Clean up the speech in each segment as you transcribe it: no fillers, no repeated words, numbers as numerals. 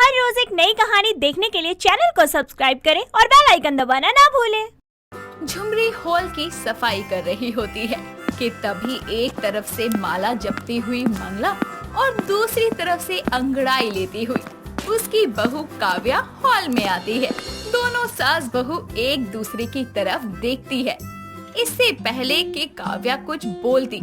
हर रोज एक नई कहानी देखने के लिए चैनल को सब्सक्राइब करें और बेल आइकन दबाना ना भूलें। झुमरी हॉल की सफाई कर रही होती है कि तभी एक तरफ से माला जपती हुई मंगला और दूसरी तरफ से अंगड़ाई लेती हुई उसकी बहू काव्या हॉल में आती है। दोनों सास बहू एक दूसरे की तरफ देखती है। इससे पहले कि काव्या कुछ बोलती,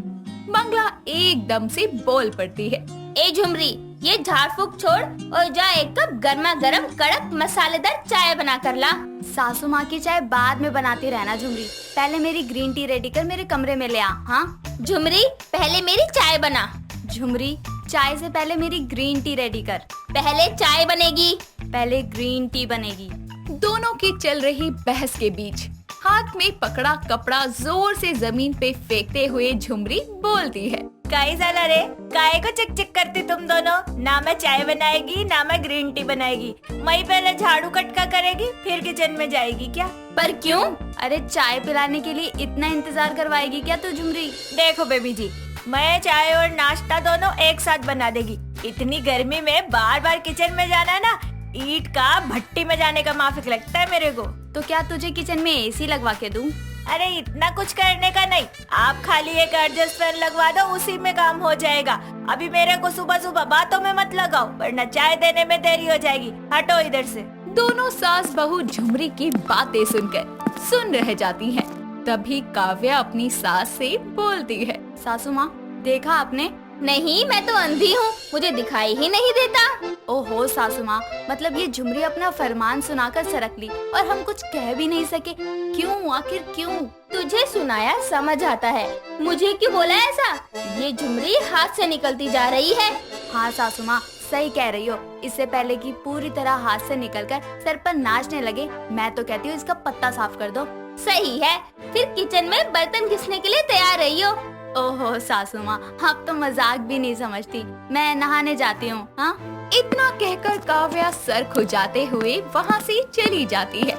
मंगला एकदम से बोल पड़ती है। ए झुमरी, ये झाड़ फूक छोड़ और जा एक कप गर्मा गर्म कड़क मसालेदार चाय बना कर ला। सासू माँ की चाय बाद में बनाती रहना झुमरी, पहले मेरी ग्रीन टी रेडी कर मेरे कमरे में ले आ। हाँ झुमरी, पहले मेरी चाय बना। झुमरी, चाय से पहले मेरी ग्रीन टी रेडी कर। पहले चाय बनेगी, पहले ग्रीन टी बनेगी। दोनों की चल रही बहस के बीच हाथ में पकड़ा कपड़ा जोर से जमीन पे फेंकते हुए झुमरी बोलती है। काहे साला रे, काहे को चिक चिक करती तुम दोनों? ना मैं चाय बनाएगी ना मैं ग्रीन टी बनाएगी। मैं पहले झाड़ू कटका करेगी फिर किचन में जाएगी क्या? पर क्यों? अरे चाय पिलाने के लिए इतना इंतजार करवाएगी क्या तू झुमरी? देखो बेबी जी, मैं चाय और नाश्ता दोनों एक साथ बना देगी। इतनी गर्मी में बार बार किचन में जाना ना, ईंट का भट्टी में जाने का माफिक लगता है मेरे को। तो क्या तुझे किचन में एसी लगवा के दूं? अरे इतना कुछ करने का नहीं, आप खाली एक एडजस्ट फैन लगवा दो, उसी में काम हो जाएगा। अभी मेरे को सुबह सुबह बातों में मत लगाओ वरना चाय देने में देरी हो जाएगी। हटो इधर से। दोनों सास बहू झुमरी की बातें सुनकर सुन रह जाती हैं। तभी काव्या अपनी सास से बोलती है। सासू माँ, देखा आपने? नहीं, मैं तो अंधी हूँ, मुझे दिखाई ही नहीं देता। ओहो सासू माँ, मतलब ये झुमरी अपना फरमान सुनाकर सरक ली और हम कुछ कह भी नहीं सके। क्यों, आखिर क्यों? तुझे सुनाया समझ आता है, मुझे क्यों बोला ऐसा? ये झुमरी हाथ से निकलती जा रही है। हाँ सासू माँ, सही कह रही हो। इससे पहले कि पूरी तरह हाथ से निकलकर सर पर नाचने लगे, मैं तो कहती हूँ इसका पत्ता साफ कर दो। सही है, फिर किचन में बर्तन घिसने के लिए तैयार रही हो। ओहो सासू माँ, आप तो मजाक भी नहीं समझती। मैं नहाने जाती हूँ। हाँ, इतना कहकर काव्या सर खुजाते हुए वहाँ से चली जाती है।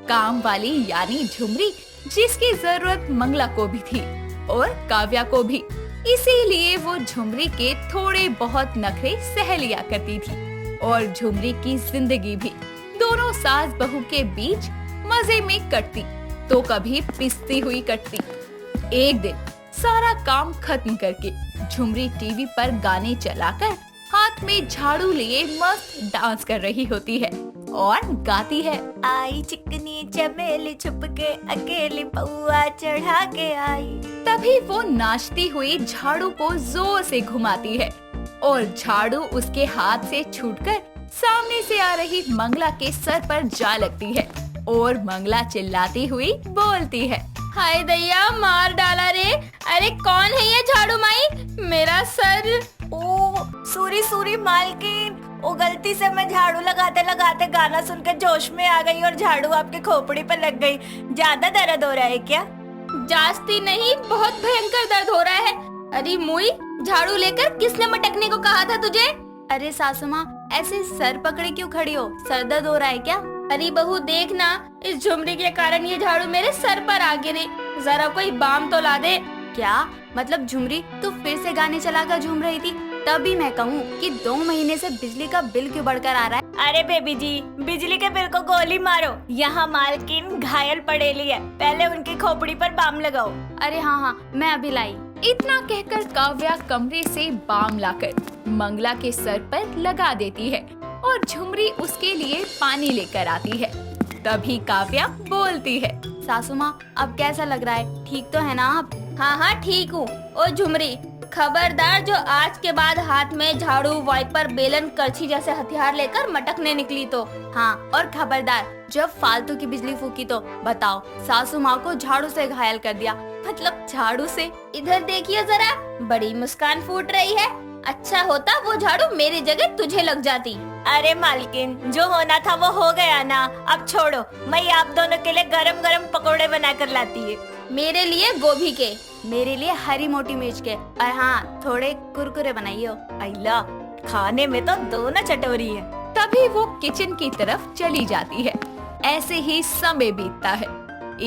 काम वाली यानी झुमरी, जिसकी जरूरत मंगला को भी थी और काव्या को भी, इसीलिए वो झुमरी के थोड़े बहुत नखरे सह लिया करती थी। और झुमरी की जिंदगी भी दोनों सास बहू के बीच मजे में कटती तो कभी पिसती हुई कटती। एक दिन सारा काम खत्म करके झुमरी टीवी पर गाने चलाकर हाथ में झाड़ू लिए मस्त डांस कर रही होती है और गाती है। आई चिकनी चमेली छुप के अकेली पौआ चढ़ा के आई। तभी वो नाचती हुई झाड़ू को जोर से घुमाती है और झाड़ू उसके हाथ से छूटकर सामने से आ रही मंगला के सर पर जा लगती है और मंगला चिल्लाती हुई बोलती है। हाय दैया, मार डाला रे। अरे कौन है ये झाड़ू माई? मेरा सर। ओ सूरी सूरी मालकिन, वो गलती से मैं झाड़ू लगाते लगाते गाना सुनकर जोश में आ गई और झाड़ू आपके खोपड़ी पर लग गई। ज्यादा दर्द हो रहा है क्या? जास्ती नहीं, बहुत भयंकर दर्द हो रहा है। अरे मुई, झाड़ू लेकर किसने मटकने को कहा था तुझे? अरे सासू माँ, ऐसे सर पकड़े क्यों खड़ी हो? सर दर्द हो रहा है क्या? अरे बहू देखना, इस झुमरी के कारण ये झाड़ू मेरे सर पर आ गिरी। जरा कोई बाम तो ला दे। क्या मतलब झुमरी, तू फिर से गाने चलाकर झूम रही थी? तभी मैं कहूँ कि 2 महीने से बिजली का बिल क्यों बढ़कर आ रहा है? अरे बेबी जी, बिजली के बिल को गोली मारो। यहाँ मालकिन घायल पड़ेली है, पहले उनकी खोपड़ी पर बाम लगाओ। अरे हाँ हाँ, मैं अभी लाई। इतना कहकर काव्या कमरे से बाम लाकर मंगला के सर पर लगा देती है और झुमरी उसके लिए पानी लेकर आती है। तभी काव्या बोलती है। सासू माँ, अब कैसा लग रहा है? ठीक तो है ना आप? हाँ हाँ ठीक हूँ। ओ झुमरी, खबरदार जो आज के बाद हाथ में झाड़ू, वाइपर, बेलन, करछी जैसे हथियार लेकर मटकने निकली तो। हाँ, और खबरदार जब फालतू की बिजली फूकी तो बताओ, सासू माँ को झाड़ू से घायल कर दिया। मतलब झाड़ू से? इधर देखिए जरा, बड़ी मुस्कान फूट रही है। अच्छा होता वो झाड़ू मेरी जगह तुझे लग जाती। अरे मालकिन, जो होना था वो हो गया ना, अब छोड़ो। मैं आप दोनों के लिए गरम गरम पकोड़े बना कर लाती है। मेरे लिए गोभी के, मेरे लिए हरी मोटी मिर्च के, और हाँ थोड़े कुरकुरे बनाइयो। अल्लाह, खाने में तो दोनों चटोरी है। तभी वो किचन की तरफ चली जाती है। ऐसे ही समय बीतता है।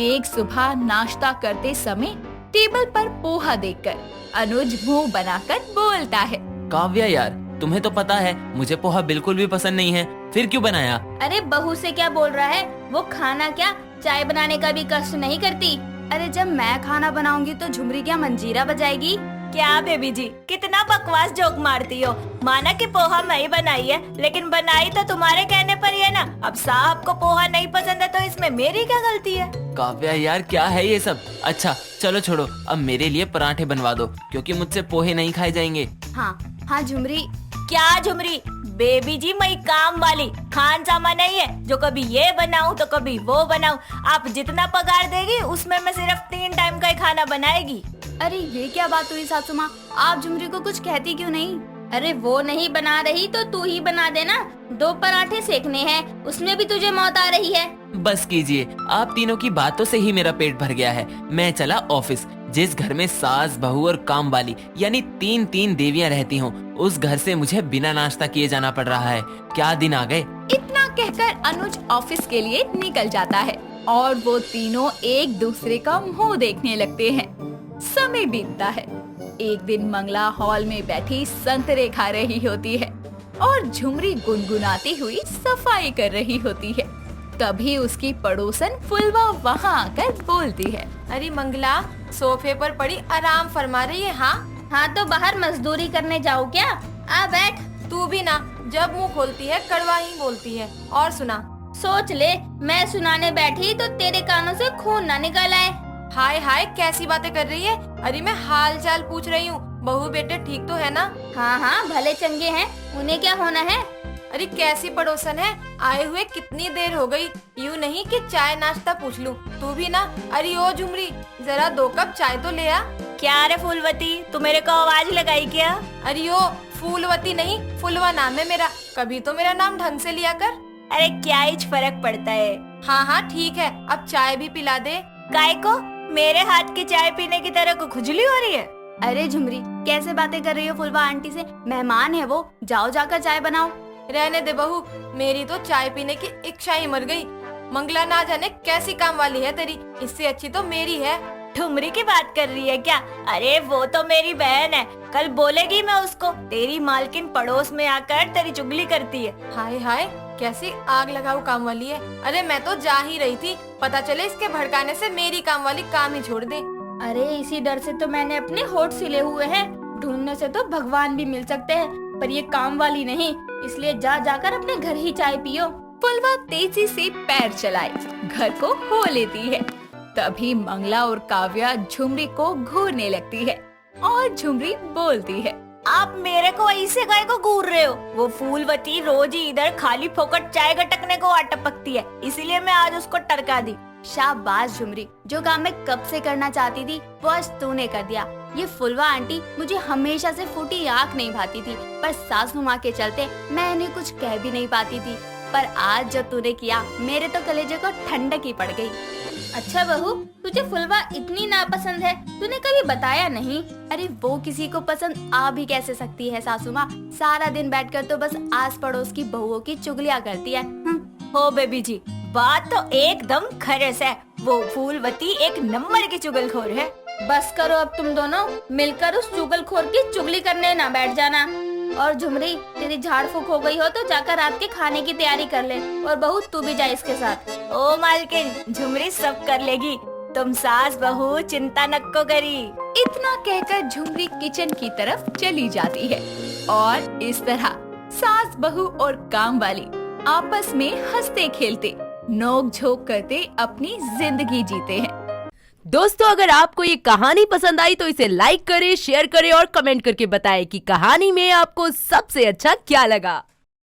एक सुबह नाश्ता करते समय टेबल पर पोहा देखकर अनुज मुंह बनाकर बोलता है। काव्या यार, तुम्हें तो पता है मुझे पोहा बिल्कुल भी पसंद नहीं है, फिर क्यों बनाया? अरे बहू से क्या बोल रहा है, वो खाना क्या चाय बनाने का भी कष्ट नहीं करती। अरे जब मैं खाना बनाऊंगी तो झुमरी क्या मंजीरा बजाएगी? क्या बेबी जी, कितना बकवास जोक मारती हो। माना कि पोहा मैं ही बनाई है, लेकिन बनाई तो तुम्हारे कहने पर ही है ना। अब साहब को पोहा नहीं पसंद है तो इसमें मेरी क्या गलती है? काव्या यार क्या है ये सब। अच्छा चलो छोड़ो, अब मेरे लिए पराठे बनवा दो क्योंकि मुझसे पोहे नहीं खाए जाएंगे। हाँ झुमरी। क्या झुमरी? बेबी जी मैं काम वाली खान सामा नहीं है जो कभी ये बनाऊं तो कभी वो बनाऊं। आप जितना पगार देगी उसमें मैं सिर्फ 3 टाइम का ही खाना बनाएगी। अरे ये क्या बात हुई सासू माँ, आप झुमरी को कुछ कहती क्यों नहीं? अरे वो नहीं बना रही तो तू ही बना देना। 2 पराठे सेकने हैं, उसमें भी तुझे मौत आ रही है। बस कीजिए, आप तीनों की बातों से ही मेरा पेट भर गया है। मैं चला ऑफिस। जिस घर में सास बहू और काम वाली यानी 3 देवियां रहती हों, उस घर से मुझे बिना नाश्ता किए जाना पड़ रहा है। क्या दिन आ गए। इतना कहकर अनुज ऑफिस के लिए निकल जाता है और वो तीनों एक दूसरे का मुंह देखने लगते हैं। समय बीतता है। एक दिन मंगला हॉल में बैठी संतरे खा रही होती है और झुमरी गुनगुनाती हुई सफाई कर रही होती है। तभी उसकी पड़ोसन फुलवा वहाँ आकर बोलती है, अरे मंगला, सोफे पर पड़ी आराम फरमा रही है। हाँ तो बाहर मजदूरी करने जाओ क्या? आ बैठ। तू भी ना, जब मुंह खोलती है कड़वा ही बोलती है। और सुना। सोच ले, मैं सुनाने बैठी तो तेरे कानों से खून ना निकल आए। हाय हाय, कैसी बातें कर रही है? अरे मैं हाल चाल पूछ रही हूँ। बहू बेटे ठीक तो है ना? हाँ भले चंगे हैं, उन्हें क्या होना है। अरे कैसी पड़ोसन है, आए हुए कितनी देर हो गई। यूँ नहीं कि चाय नाश्ता पूछ लूं। तू भी ना। अरे ओ झुमरी, जरा 2 कप चाय तो ले आ। क्या रे फूलवती, तू मेरे को आवाज लगाई क्या? अरे ओ फूलवती नहीं, फुलवा नाम है मेरा। कभी तो मेरा नाम ढंग से लिया कर। अरे क्या ही फर्क पड़ता है। हाँ ठीक है, अब चाय भी पिला दे। काय को? मेरे हाथ की चाय पीने की तरह को खुजली हो रही है? अरे झुमरी कैसे बातें कर रही हो फुलवा आंटी से? मेहमान है वो, जाओ जाकर चाय बनाओ। रहने दे बहू, मेरी तो चाय पीने की इच्छा ही मर गई। मंगला ना जाने कैसी काम वाली है तेरी, इससे अच्छी तो मेरी है। ठुमरी की बात कर रही है क्या? अरे वो तो मेरी बहन है, कल बोलेगी मैं उसको। तेरी मालकिन पड़ोस में आकर तेरी चुगली करती है। हाय हाय, कैसी आग लगाऊ काम वाली है। अरे मैं तो जा ही रही थी, पता चले इसके भड़काने से मेरी काम वाली काम ही छोड़ दे। अरे इसी डर से तो मैंने अपने होठ सिले हुए हैं। ढूंढने से तो भगवान भी मिल सकते हैं, पर ये काम वाली नहीं, इसलिए जा जाकर अपने घर ही चाय पियो। फुलवा तेजी से पैर चलाए घर को हो लेती है। तभी मंगला और काव्या झुमरी को घूरने लगती है और झुमरी बोलती है, आप मेरे को ऐसे गाय को घूर रहे हो? वो फूलवती रोज ही इधर खाली फोकट चाय गटकने को अटपकती है, इसीलिए मैं आज उसको टरका दी। शाबाश झुमरी, जो काम मैं कब से करना चाहती थी वो आज तूने कर दिया। ये फुलवा आंटी मुझे हमेशा से फूटी आँख नहीं भाती थी, पर सासू माँ के चलते मैं इन्हें कुछ कह भी नहीं पाती थी। पर आज जो तूने किया, मेरे तो कलेजे को ठंडक ही पड़ गई। अच्छा बहू, तुझे फुलवा इतनी नापसंद है, तूने कभी बताया नहीं? अरे वो किसी को पसंद आ भी कैसे सकती है सासू माँ? सारा दिन बैठकर तो बस आस पड़ोस की बहुओं की चुगलियाँ करती है। हो बेबी जी, बात तो एकदम खरस है। वो फूलवती एक नंबर की चुगलखोर है। बस करो अब तुम दोनों, मिलकर उस चुगलखोर की चुगली करने ना बैठ जाना। और झुमरी, तेरी झाड़ फूक हो गई हो तो जाकर रात के खाने की तैयारी कर ले। और बहू तू भी जा इसके साथ। ओ मालकिन, झुमरी सब कर लेगी, तुम सास बहू चिंता नक्को करी। इतना कहकर झुमरी किचन की तरफ चली जाती है और इस तरह सास बहू और काम वाली आपस में हंसते खेलते नोक झोंक करते अपनी जिंदगी जीते हैं। दोस्तों, अगर आपको ये कहानी पसंद आई तो इसे लाइक करें, शेयर करें और कमेंट करके बताएं कि कहानी में आपको सबसे अच्छा क्या लगा।